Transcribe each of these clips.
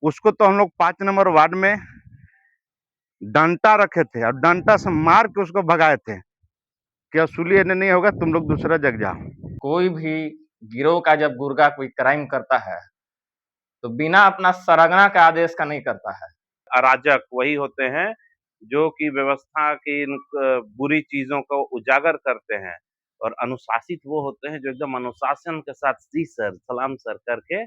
उसको तो हम लोग 5 नंबर वार्ड में डंडा रखे थे और डंडा से मार के उसको भगाए थे कि असूली नहीं होगा, तुम लोग दूसरा जग जाओ। कोई भी गिरोह का जब गुर्गा कोई क्राइम करता है तो बिना अपना सरगना के आदेश का नहीं करता है। अराजक वही होते हैं जो कि व्यवस्था की बुरी चीजों को उजागर करते हैं, और अनुशासित वो होते हैं जो एकदम अनुशासन के साथ जी सर सलाम सर करके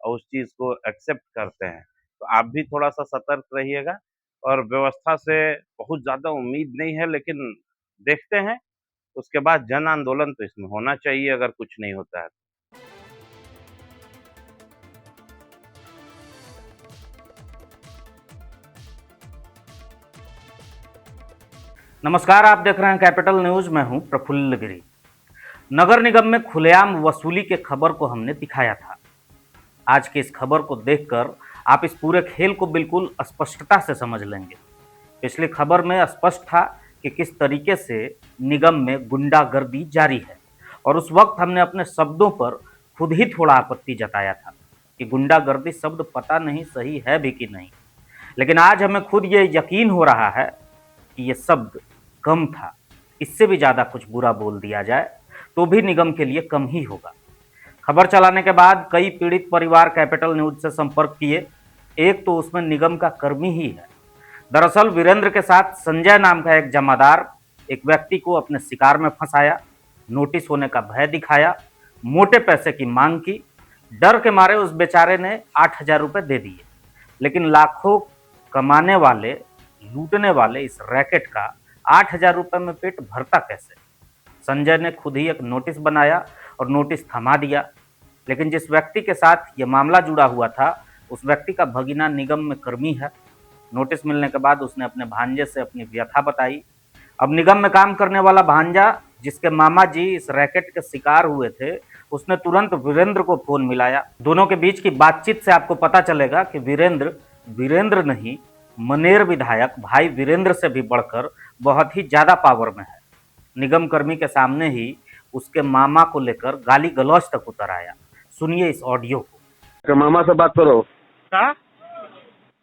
और उस चीज को एक्सेप्ट करते हैं। तो आप भी थोड़ा सा सतर्क रहिएगा, और व्यवस्था से बहुत ज्यादा उम्मीद नहीं है, लेकिन देखते हैं उसके बाद जन आंदोलन तो इसमें होना चाहिए अगर कुछ नहीं होता है। नमस्कार, आप देख रहे हैं कैपिटल न्यूज। मैं हूं प्रफुल्ल गिरी। नगर निगम में खुलेआम वसूली के खबर को हमने दिखाया था। आज की इस खबर को देखकर आप इस पूरे खेल को बिल्कुल स्पष्टता से समझ लेंगे। पिछली खबर में स्पष्ट था कि किस तरीके से निगम में गुंडागर्दी जारी है, और उस वक्त हमने अपने शब्दों पर खुद ही थोड़ा आपत्ति जताया था कि गुंडागर्दी शब्द पता नहीं सही है भी कि नहीं। लेकिन आज हमें खुद ये यकीन हो रहा है कि ये शब्द कम था। इससे भी ज़्यादा कुछ बुरा बोल दिया जाए तो भी निगम के लिए कम ही होगा। खबर चलाने के बाद कई पीड़ित परिवार कैपिटल न्यूज से संपर्क किए। एक तो उसमें निगम का कर्मी ही है। दरअसल वीरेंद्र के साथ संजय नाम का एक जमादार एक व्यक्ति को अपने शिकार में फंसाया, नोटिस होने का भय दिखाया, मोटे पैसे की मांग की। डर के मारे उस बेचारे ने 8,000 रुपये दे दिए। लेकिन लाखों कमाने वाले, लूटने वाले इस रैकेट का 8,000 रुपये में पेट भरता कैसे? संजय ने खुद ही एक नोटिस बनाया और नोटिस थमा दिया। लेकिन जिस व्यक्ति के साथ ये मामला जुड़ा हुआ था, उस व्यक्ति का भगीना निगम में कर्मी है। नोटिस मिलने के बाद उसने अपने भांजे से अपनी व्यथा बताई। अब निगम में काम करने वाला भांजा, जिसके मामा जी इस रैकेट के शिकार हुए थे, उसने तुरंत वीरेंद्र को फोन मिलाया। दोनों के बीच की बातचीत से आपको पता चलेगा कि वीरेंद्र नहीं, मनेर विधायक भाई वीरेंद्र से भी बढ़कर बहुत ही ज्यादा पावर में है। निगम कर्मी के सामने ही उसके मामा को लेकर गाली गलौज तक उतर आया। सुनिए इस ऑडियो को। मामा से बात करो। का?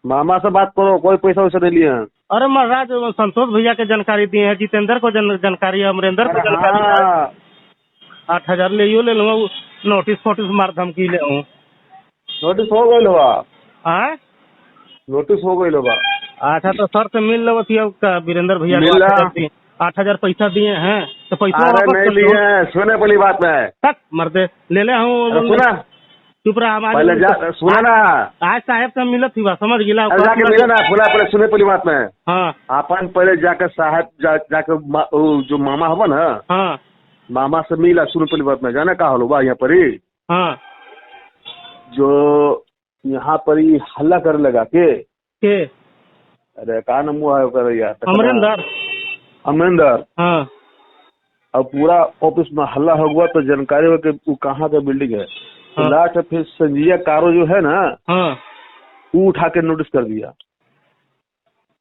मामा से बात करो, कोई पैसा वैसा नहीं लिए हैं। अरे महाराज, संतोष भैया के जानकारी दिए हैं, जितेंद्र को जानकारी है, अमरेंद्र को जानकारी है। 8,000 ले लूंगा, नोटिस फोटिस मार धमकी ले हूँ। नोटिस हो गई होगा। हाँ, नोटिस हो गई होगा। अच्छा तो सर से मिल लो थी वीरेंद्र भैया मिल रहा। 8,000 पैसा दिए हैं तो पैसा अरे वापस नहीं कर लिए दो। हैं, सुने वाली बात में तक मरते ले ले हूँ। सुना, चुप रहा पहले सुना ना। आज साहब से मिलत थी, समझ गिला जाके मिले ना, सुना पहले, सुने वाली बात में। हाँ अपन पहले जाकर साहब जाकर जो मामा हवा ना, हाँ मामा से मिला, सुने वाली बात में। जाने का हलो बा यहाँ पर ही हाँ, जो यहाँ पर ही हल्ला कर लगा के। अरे का नाम हुआ है यार? अमरिंदर। हाँ, अब पूरा ऑफिस में हल्ला हो गया तो जानकारी हो कि वो कहाँ का बिल्डिंग है। तो लास्ट फिर संजीव कारो जो है ना, हाँ, वो उठा के नोटिस कर दिया।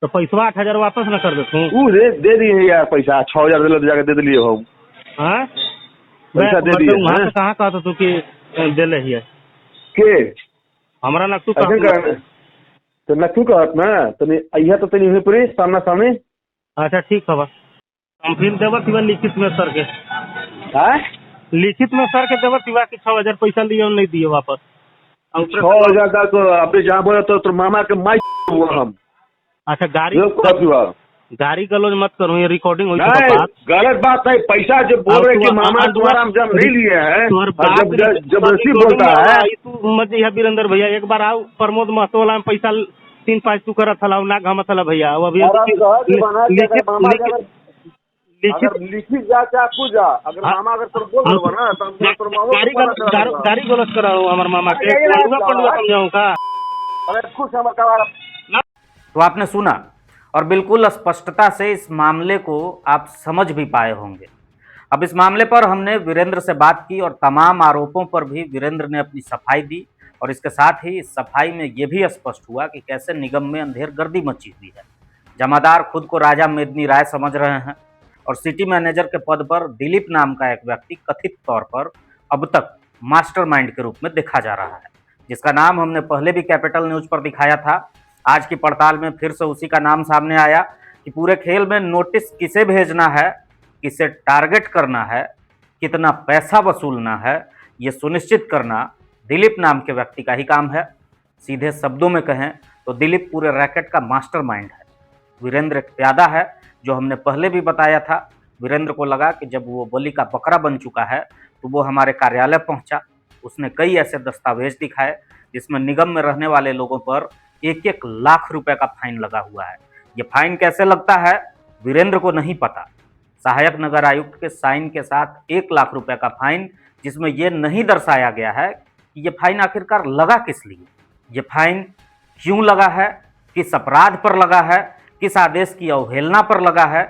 तो पैसा 8,000 वापस न कर देता हूँ। वो दे दिए यार पैसा, 6,000 दिल जाके दे दिए हम। हाँ, पैसा दे दिए। वहाँ से कहाँ कहता तू कि दे ले ही के हमारा नक्सू तो नक्सू कहत ना, तनी अहिया तो तनी पूरी सामना सामने। अच्छा ठीक है, हम फिर देवत हुआ लिखित में सर के। लिखित में सर के देवत हुआ कि 6,000 पैसा लिए नहीं दिए वापस। 6,000 का तो अभी जहाँ बोले तो मामा के माई हुआ हम। अच्छा गाड़ी गलोज मत करो, ये रिकॉर्डिंग हो गलत बात नहीं। पैसा जब बोल रहे कि मामा द्वारा हम जब नहीं लिए हैं, जबरदस्ती बोलता है। तू मत यह वीरेंद्र भैया, एक बार आओ प्रमोद महतो वाला में पैसा 3-5 तू करत हला ना घमत हला भैया। अभी लिखित जा आपको जा, अगर मामा अगर तो बोल दो ना तो गाड़ी गलत करा हमारे मामा के समझाऊँ का। अरे खुश हमारा। तो आपने सुना, और बिल्कुल स्पष्टता से इस मामले को आप समझ भी पाए होंगे। अब इस मामले पर हमने वीरेंद्र से बात की और तमाम आरोपों पर भी वीरेंद्र ने अपनी सफाई दी। और इसके साथ ही इस सफाई में ये भी स्पष्ट हुआ कि कैसे निगम में अंधेरगर्दी मची हुई है। जमादार खुद को राजा मेदिनी राय समझ रहे हैं, और सिटी मैनेजर के पद पर दिलीप नाम का एक व्यक्ति कथित तौर पर अब तक मास्टरमाइंड के रूप में देखा जा रहा है। जिसका नाम हमने पहले भी कैपिटल न्यूज पर दिखाया था। आज की पड़ताल में फिर से उसी का नाम सामने आया कि पूरे खेल में नोटिस किसे भेजना है, किसे टारगेट करना है, कितना पैसा वसूलना है, ये सुनिश्चित करना दिलीप नाम के व्यक्ति का ही काम है। सीधे शब्दों में कहें तो दिलीप पूरे रैकेट का मास्टरमाइंड है। वीरेंद्र एक प्यादा है, जो हमने पहले भी बताया था। वीरेंद्र को लगा कि जब वो बलि का बकरा बन चुका है तो वो हमारे कार्यालय पहुंचा। उसने कई ऐसे दस्तावेज दिखाए जिसमें निगम में रहने वाले लोगों पर 1-1 लाख रुपए का फाइन लगा हुआ है। ये फाइन कैसे लगता है वीरेंद्र को नहीं पता। सहायक नगर आयुक्त के साइन के साथ 1 लाख रुपए का फाइन, जिसमें यह नहीं दर्शाया गया है कि ये फाइन आखिरकार लगा किस लिए, ये फाइन क्यों लगा है, किस अपराध पर लगा है, किस आदेश की अवहेलना पर लगा है,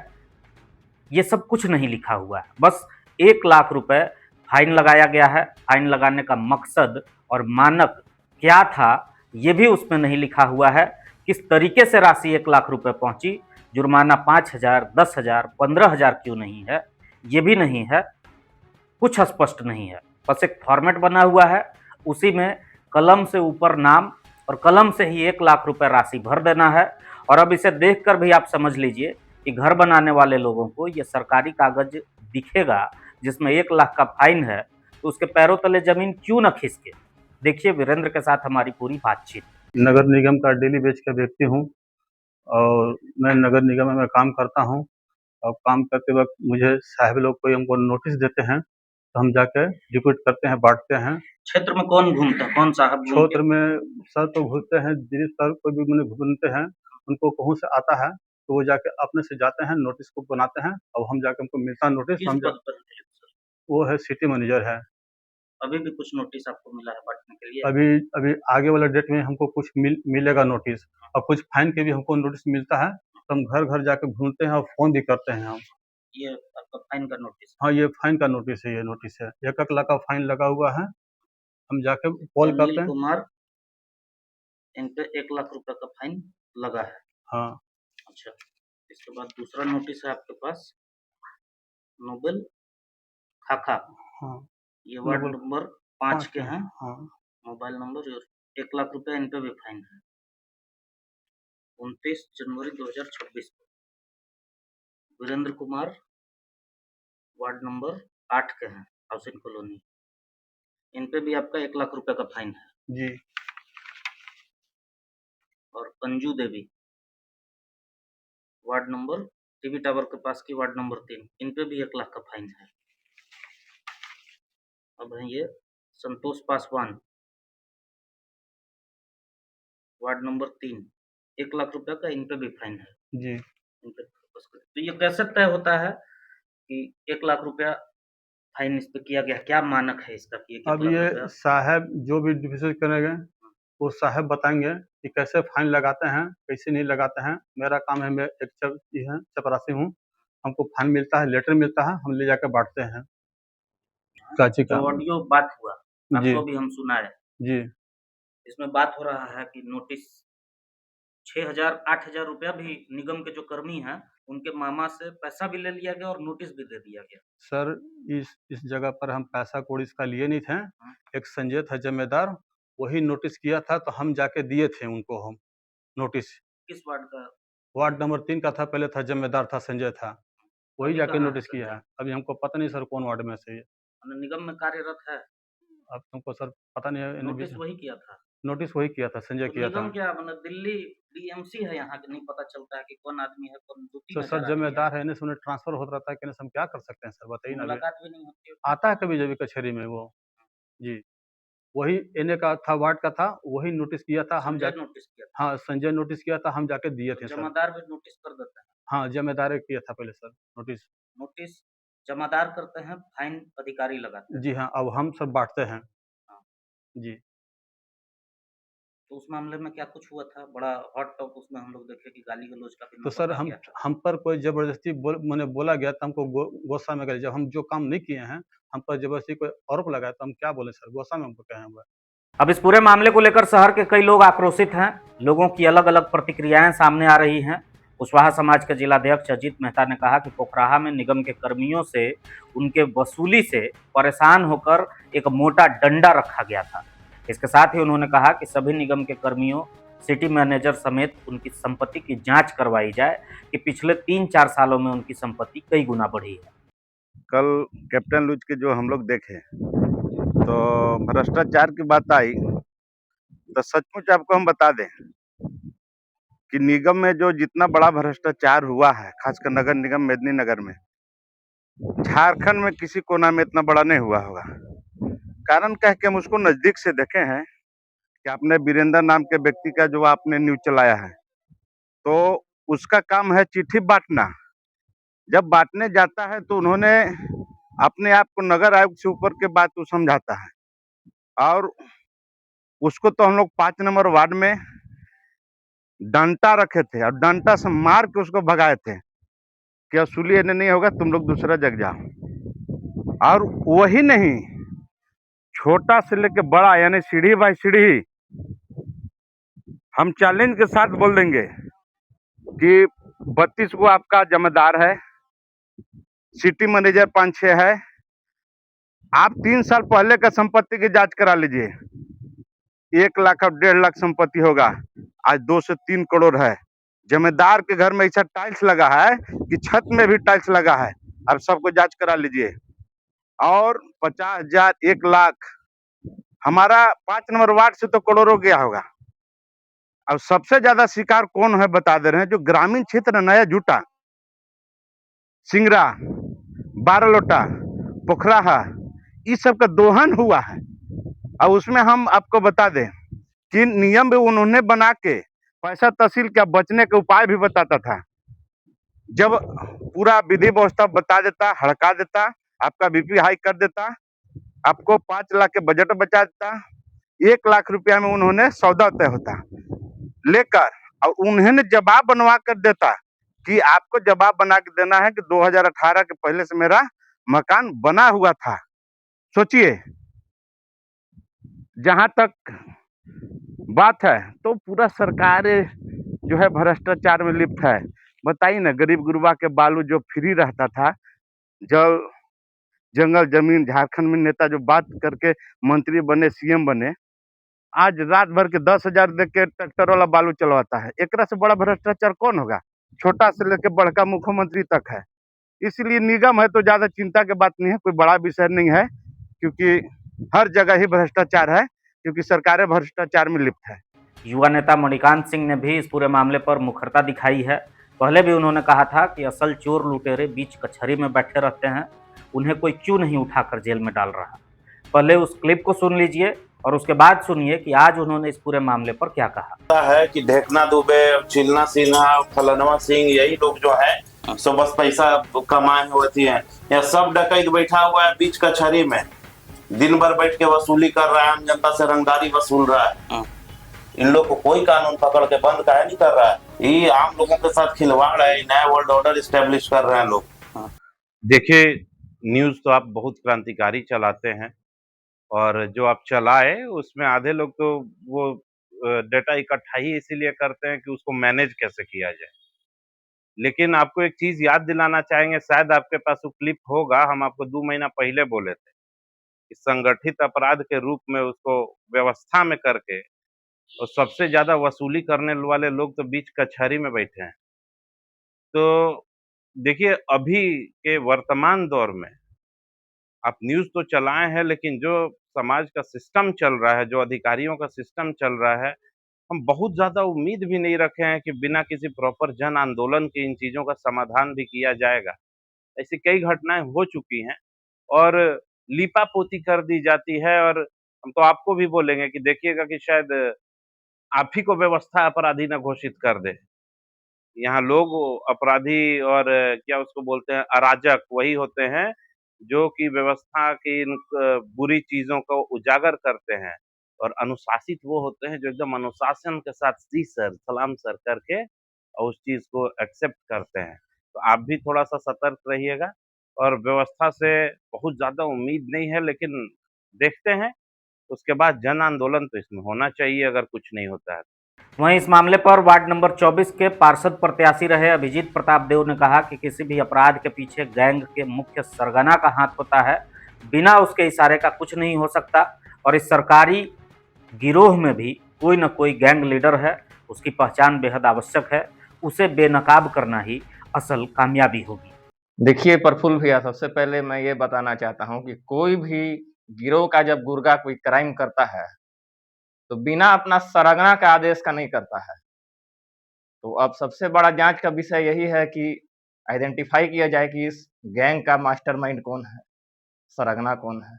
ये सब कुछ नहीं लिखा हुआ है। बस 1 लाख रुपए फाइन लगाया गया है। फाइन लगाने का मकसद और मानक क्या था ये भी उसमें नहीं लिखा हुआ है। किस तरीके से राशि 1 लाख रुपए पहुंची, जुर्माना 5,000, 10,000, 15,000 क्यों नहीं है, ये भी नहीं है, कुछ स्पष्ट नहीं है। बस एक फॉर्मेट बना हुआ है, उसी में कलम से ऊपर नाम और कलम से ही 1 लाख रुपए राशि भर देना है। और अब इसे देखकर भी आप समझ लीजिए कि घर बनाने वाले लोगों को ये सरकारी कागज दिखेगा जिसमें 1 लाख का फाइन है, तो उसके पैरों तले जमीन क्यों न खिसके। देखिए वीरेंद्र के साथ हमारी पूरी बातचीत। नगर निगम का डेली बेज का व्यक्ति हूँ और मैं नगर निगम में काम करता हूँ। और काम करते वक्त मुझे साहब लोग कोई हमको नोटिस देते हैं तो हम जाके डिप्यूट करते हैं, बांटते हैं। क्षेत्र में कौन घूमता है, कौन साहब क्षेत्र में सर तो घूमते हैं, दिलीप सर को भी मैंने घूमते हैं, उनको कहूँ से आता है तो वो जाके अपने से जाते हैं, नोटिस को बनाते हैं। अब हम जाके हमको मिलता है नोटिस, हम वो है सिटी मैनेजर है। अभी भी कुछ नोटिस आपको मिला है बांटने के लिए? अभी आगे वाला डेट में हमको कुछ मिलेगा नोटिस, और कुछ फाइन के भी हमको नोटिस मिलता है, तो हम घर घर जाके ढूंढते हैं और फोन भी करते हैं हम। ये आपका फाइन का नोटिस? हाँ, ये फाइन का नोटिस है, ये नोटिस है, 1 लाख का फाइन लगा हुआ है। हम जाके कॉल करते हैं। कुमार, इन पे 1 लाख रुपए का फाइन लगा है। हाँ। अच्छा, इसके बाद दूसरा नोटिस है आपके पास, नोबेल खाखा। हाँ, ये वार्ड नंबर 5 के हैं। हाँ। मोबाइल नंबर और 1 लाख रुपए इन पे भी फाइन है। 29 जनवरी 2026 को वीरेंद्र कुमार, वार्ड नंबर 8 के हैं, हाउसिंग कॉलोनी। इन पे भी आपका 1 लाख रुपए का फाइन है जी। और Anju Devi, ward number TV tower के पास की वार्ड नंबर 3, इन पे भी 1 लाख का फाइन है। अब है ये संतोष पासवान, वार्ड नंबर 3, 1 लाख रुपए का इन पे भी फाइन है जी। इन पे। तो ये कैसे तय होता है कि 1 लाख रुपया फाइन इस पे किया गया, क्या मानक है इसका? अब ये साहब जो भी डिविजन करेंगे वो साहब बताएंगे कि कैसे फाइन लगाते हैं, कैसे नहीं लगाते हैं। मेरा काम है, मैं एक चपरासी हूँ, हमको फाइन मिलता है, लेटर मिलता है, हम ले जाकर बांटते हैं। जो ऑडियो बात हुआ जी, आपको भी हम सुनाए जी। इसमें बात हो रहा है कि नोटिस 6,000 8,000 रुपया भी निगम के जो कर्मी हैं उनके मामा से पैसा भी ले लिया गया और नोटिस भी दे दिया गया। सर इस जगह पर हम पैसा कौड़ी इसका लिए नहीं थे। एक संजय था जिम्मेदार, वही नोटिस किया था, तो हम जाके दिए थे उनको हम नोटिस। किस वार्ड का? वार्ड नंबर 3 का था, पहले था जिम्मेदार था संजय था, वही अभी जाके कहाँ है नोटिस किया संजय? है। अभी हमको पता नहीं सर कौन वार्ड में से ये, निगम में कार्यरत है? अब तुमको सर पता नहीं है। नोटिस वही किया था? नोटिस वही किया था, संजय तो किया था। निगम क्या मतलब दिल्ली डीएमसी है यहाँ के, नहीं पता चलता है कि कौन आदमी है, कौन ड्यूटी तो में सर जा रहा है? जिम्मेदार है, इन्हें से उन्हें ट्रांसफर होता रहता है कि हम क्या कर सकते हैं सर, बताइए ना। अभी मुलाकात भी नहीं होती है? आता है कभी जब कचहरी में वो। जी, वही एने का था, वार्ड का था, वही नोटिस किया था, हम संजय जाके। नोटिस किया था? हाँ, संजय नोटिस किया था, हम जाके दिए थे सर। जमादार भी नोटिस कर देता है? हाँ, जिम्मेदार किया था पहले सर नोटिस। नोटिस जमादार करते हैं, फाइन अधिकारी लगाते हैं। जी हाँ, अब हम सब बांटते हैं। हाँ। जी। तो उस मामले में क्या कुछ हुआ था? बड़ा हॉट टॉप उसमें हम लोग देखे कि गाली गलौज का भी तो सर हम पर कोई जबरदस्ती मैंने बोला गया तो हमको गुस्सा में गए। जब हम जो काम नहीं किए हैं, हम पर जबरदस्ती कोई आरोप लगाया तो हम क्या बोले सर, गुस्सा में हमको कहे हुआ। अब इस पूरे मामले को लेकर शहर के कई लोग आक्रोशित हैं। लोगों की अलग अलग प्रतिक्रियाएं सामने आ रही हैं। कुशवाहा समाज के जिलाध्यक्ष अजीत मेहता ने कहा कि पोखराहा में निगम के कर्मियों से उनके वसूली से परेशान होकर एक मोटा डंडा रखा गया था। इसके साथ ही उन्होंने कहा कि सभी निगम के कर्मियों, सिटी मैनेजर समेत उनकी संपत्ति की जांच करवाई जाए कि पिछले 3-4 सालों में उनकी संपत्ति कई गुना बढ़ी है। कल कैप्टन लूज के जो हम लोग देखे तो भ्रष्टाचार की बात आई तो सचमुच आपको हम बता दें कि निगम में जो जितना बड़ा भ्रष्टाचार हुआ है, खासकर नगर निगम मेदिनीनगर में, झारखंड में किसी कोना में इतना बड़ा नहीं हुआ होगा। कारण कह के हम उसको नजदीक से देखे हैं कि आपने वीरेंद्र नाम के व्यक्ति का जो आपने न्यूज चलाया है, तो उसका काम है चिट्ठी बांटना। जब बांटने जाता है तो उन्होंने अपने आप को नगर आयुक्त से ऊपर के बात को समझाता है, और उसको तो हम लोग 5 नंबर वार्ड में डंटा रखे थे और डंटा से मार के उसको भगाए थे कि असूली इन्हें नहीं होगा, तुम लोग दूसरा जग जाओ। और वही नहीं, छोटा से लेके बड़ा यानी सीढ़ी बाई सीढ़ी हम चैलेंज के साथ बोल देंगे कि 32 को आपका जमादार है, सिटी मैनेजर 5-6 है। आप 3 साल पहले का संपत्ति की जांच करा लीजिए, 1 लाख और 1.5 लाख संपत्ति होगा, आज 2 से 3 करोड़ है। जमींदार के घर में ऐसा टाइल्स लगा है कि छत में भी टाइल्स लगा है। अब सबको जांच करा लीजिए। और 50,000, 1 लाख, हमारा 5 नंबर वार्ड से तो करोड़ों गया होगा। अब सबसे ज्यादा शिकार कौन है बता दे रहे हैं, जो ग्रामीण क्षेत्र नया जुटा, सिंगरा, बारलोटा, पोखराहा, इस सब का दोहन हुआ है। और उसमें हम आपको बता दें कि नियम भी उन्होंने बना के पैसा तहसील का बचने के उपाय भी बताता था। जब पूरा विधि व्यवस्था बता देता, हड़का देता, आपका बीपी हाई कर देता, आपको 5 लाख के बजट बचा देता, 1 लाख रुपया में उन्होंने सौदा तय होता लेकर, और उन्होंने जवाब बनवा कर देता कि आपको जवाब बना के देना है कि 2018 के पहले से मेरा मकान बना हुआ था। सोचिए, जहां तक बात है तो पूरा सरकार जो है भ्रष्टाचार में लिप्त है। बताइए ना, गरीब गुरबा के बालू जो फ्री रहता था, जल जंगल जमीन, झारखंड में नेता जो बात करके मंत्री बने, सीएम बने, आज रात भर के 10,000 दे के ट्रैक्टर वाला बालू चलवाता है। एकरा से बड़ा भ्रष्टाचार कौन होगा? छोटा से लेके बड़का मुख्यमंत्री तक है। इसलिए निगम है तो ज्यादा चिंता की बात नहीं है, कोई बड़ा विषय नहीं है, क्योंकि हर जगह ही भ्रष्टाचार है, क्योंकि सरकारें भ्रष्टाचार में लिप्त है। युवा नेता मणिकांत सिंह ने भी इस पूरे मामले पर मुखरता दिखाई है। पहले भी उन्होंने कहा था कि असल चोर लुटेरे बीच कचहरी में बैठे रहते हैं, उन्हें कोई क्यों नहीं उठाकर जेल में डाल रहा। पहले उस क्लिप को सुन लीजिए और उसके बाद सुनिए कि आज उन्होंने इस पूरे मामले पर क्या कहा। है कि ढेकना दुबे, चिलना सिन्हा, फलनवा सिंह, यही लोग जो है सो बस पैसा कमाए होती है। यह सब डकैत बैठा हुआ है बीच कचहरी में, दिन भर बैठ के वसूली कर रहा है, आम जनता से रंगदारी वसूल रहा है। इन लोग को कोई कानून पकड़ के बंद काहे नहीं कर रहा है? ये आम लोगों के साथ खिलवाड़ है, नया वर्ल्ड ऑर्डर स्टेब्लिश कर रहे हैं लोग। देखिए, न्यूज तो आप बहुत क्रांतिकारी चलाते हैं, और जो आप चलाए उसमें आधे लोग तो वो डेटा इकट्ठा ही इसीलिए करते हैं कि उसको मैनेज कैसे किया जाए। लेकिन आपको एक चीज याद दिलाना चाहेंगे, शायद आपके पास वो क्लिप होगा, हम आपको 2 महीना पहले बोले थे कि संगठित अपराध के रूप में उसको व्यवस्था में करके, और सबसे ज्यादा वसूली करने वाले लोग तो बीच कचहरी में बैठे हैं। तो देखिए, अभी के वर्तमान दौर में आप न्यूज तो चलाए हैं, लेकिन जो समाज का सिस्टम चल रहा है, जो अधिकारियों का सिस्टम चल रहा है, हम बहुत ज्यादा उम्मीद भी नहीं रखे हैं कि बिना किसी प्रॉपर जन आंदोलन के इन चीजों का समाधान भी किया जाएगा। ऐसी कई घटनाएं हो चुकी हैं और लीपापोती कर दी जाती है, और हम तो आपको भी बोलेंगे कि देखिएगा कि शायद आप ही को व्यवस्था अपराधी न घोषित कर दे। यहाँ लोग अपराधी और क्या उसको बोलते हैं, अराजक वही होते हैं जो कि व्यवस्था की इन बुरी चीजों को उजागर करते हैं, और अनुशासित वो होते हैं जो एकदम अनुशासन के साथ जी सर, सलाम सर करके और उस चीज को एक्सेप्ट करते हैं। तो आप भी थोड़ा सा सतर्क रहिएगा, और व्यवस्था से बहुत ज्यादा उम्मीद नहीं है, लेकिन देखते हैं उसके बाद जन आंदोलन तो इसमें होना चाहिए अगर कुछ नहीं होता है। वहीं इस मामले पर वार्ड नंबर 24 के पार्षद प्रत्याशी रहे अभिजीत प्रताप देव ने कहा कि किसी भी अपराध के पीछे गैंग के मुख्य सरगना का हाथ होता है, बिना उसके इशारे का कुछ नहीं हो सकता। और इस सरकारी गिरोह में भी कोई न कोई गैंग लीडर है, उसकी पहचान बेहद आवश्यक है, उसे बेनकाब करना ही असल कामयाबी होगी। देखिए प्रफुल्ल भैया, सबसे पहले मैं ये बताना चाहता हूँ कि कोई भी गिरोह का जब गुर्गा कोई क्राइम करता है तो बिना अपना सरगना का आदेश का नहीं करता है। तो अब सबसे बड़ा जांच का विषय यही है कि आइडेंटिफाई किया जाए कि इस गैंग का मास्टरमाइंड कौन है, सरगना कौन है।